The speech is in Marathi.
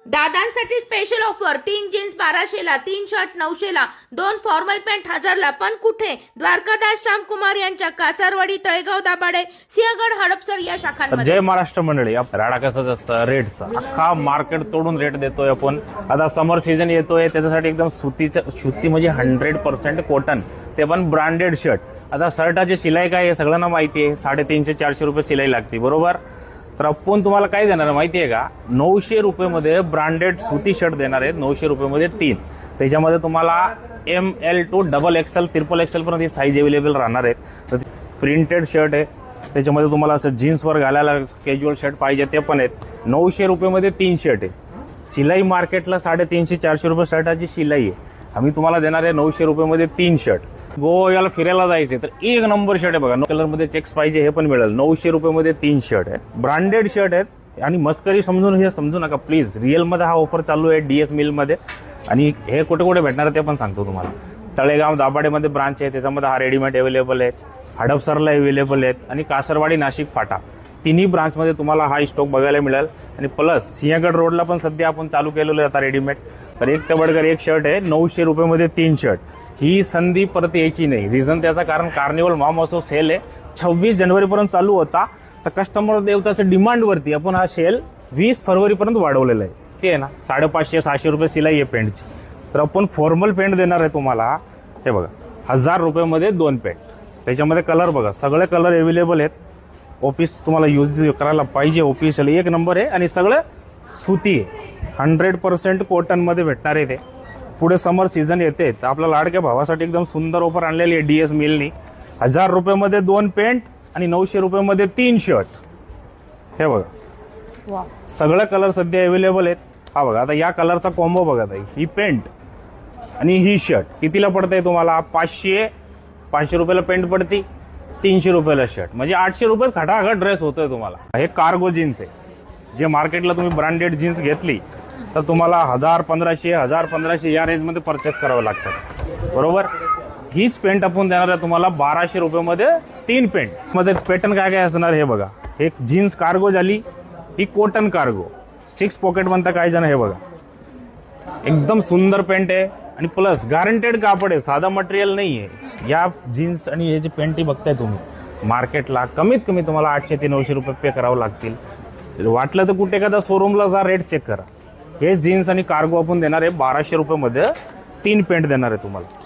दादांसाठी स्पेशल ऑफर 3 जीन्स 1200ला, 3 शर्ट 900ला, 2 फॉर्मल पॅन्ट 1000ला. पण कुठे? द्वारकादास श्यामकुमार यांच्या कासारवाडी, तळेगाव दाभाडे, सिंहगड, हडपसर या शाखांमध्ये. जय महाराष्ट्र मंडळी. राडा कसंच असतं रेटचा, अख्खा मार्केट तोडून रेट देतोय आपण. आता समर सीझन येतोय, त्याच्यासाठी एकदम सुती म्हणजे 100% कॉटन, ते पण ब्रँडेड शर्ट. आता शर्टाची शिलाई काय आहे सगळ्यांना माहिती आहे, 350-400 रुपये शिलाई लागते, बरोबर. तर आपण तुम्हाला काय देणार माहिती आहे का? 900 रुपये ब्रँडेड सुती शर्ट देणार आहेत. 900 रुपये 3. त्याच्यामध्ये तुम्हाला ML to XXL, XXL पर्यंत ही साईज अवेलेबल राहणार आहेत. तर प्रिंटेड शर्ट आहे, त्याच्यामध्ये तुम्हाला असं जीन्सवर घालायला कॅज्युअल शर्ट पाहिजे ते पण आहेत. 900 रुपये 3 शर्ट आहे. शिलाई मार्केटला 350-400 रुपये शर्टाची शिलाई आहे. आम्ही तुम्हाला देणार आहे 900 रुपये 3 शर्ट. गोव्याला फिरायला जायचे तर एक नंबर शर्ट आहे बघा. कलर मध्ये चेक्स पाहिजे हे पण मिळेल. 900 रुपये 3 शर्ट आहे. ब्रँडेड शर्ट आहेत आणि मस्करी समजू नका प्लीज. रिअल मध्ये हा ऑफर चालू आहे DS मिल मध्ये. आणि हे कुठे कुठे भेटणार ते पण सांगतो तुम्हाला. तळेगाव दाभाडेमध्ये ब्रांच आहे, त्याच्यामध्ये हा रेडीमेड अवेलेबल आहे. हडपसरला अवेलेबल आहेत आणि कासरवाडी, नाशिक, फाटा तिन्ही ब्रांचमध्ये तुम्हाला हा स्टॉक बघायला मिळेल. आणि प्लस सिंहगड रोडला पण सध्या आपण चालू केलेलं आहे आता रेडीमेड. तर एक तबडकर एक शर्ट आहे 900 रुपये 3 शर्ट. ही संधी परत यायची नाही. रिझन त्याचं कारण कार्निवल महोत्सव सेल आहे, 26 जानेवारीपर्यंत चालू होता. तर कस्टमर देवताच्या डिमांडवरती आपण हा सेल 20 फरवरीपर्यंत वाढवलेला आहे. ते आहे ना 550-600 रुपये शिलाई आहे पेंटची. तर आपण फॉर्मल पेंट देणार आहे तुम्हाला. हे बघा 1000 रुपये 2 पेंट. त्याच्यामध्ये कलर बघा, सगळे कलर अवेलेबल आहेत. ऑफिस तुम्हाला यूज करायला पाहिजे, ऑफिशियल एक नंबर आहे. आणि सगळं सुती आहे, 100% कॉटनमध्ये भेटणार आहे. ते पुढे समर सीझन येते तर आपल्या लाडक्या भावासाठी एकदम सुंदर ऑफर आणलेली आहे DS मिलनी. 1000 रुपये 2 पेंट आणि 900 रुपये 3 शर्ट. हे बघा सगळे कलर सध्या अवेलेबल आहेत. हा बघा, आता या कलरचा कॉम्बो बघा ताई. ही पेंट आणि ही शर्ट कितीला पडतंय तुम्हाला? 500 रुपयाला पेंट पडती, 300 रुपयाला शर्ट. म्हणजे 800 रुपये खटाखट ड्रेस होतोय तुम्हाला. हे कार्गो जीन्स आहे. जे मार्केटला तुम्ही ब्रँडेड जीन्स घेतली तर तुम्हाला 1000-1500 या रेंजमध्ये परचेस करावं लागतं, बरोबर. हीच पेंट आपण देणार आहे तुम्हाला 1200 रुपये 3 पेंट. मध्ये पॅटर्न काय काय असणार हे बघा. एक जीन्स कार्गो झाली, ही कॉटन कार्गो 6 पॉकेट म्हणता काही जण. हे बघा एकदम सुंदर पेंट आहे आणि प्लस गॅरंटेड कापड आहे, साधा मटेरियल नाही आहे. या जीन्स आणि हे जे पेंट बघताय तुम्ही मार्केटला कमीत कमी तुम्हाला 800 ते 900 रुपये पे करावं लागतील. वाटलं तर कुठे एखादा शोरूमला जा, रेट चेक करा. हे जीन्स आणि कार्गो आपण देणार आहे 1200 रुपये 3 पेंट देणार आहे तुम्हाला.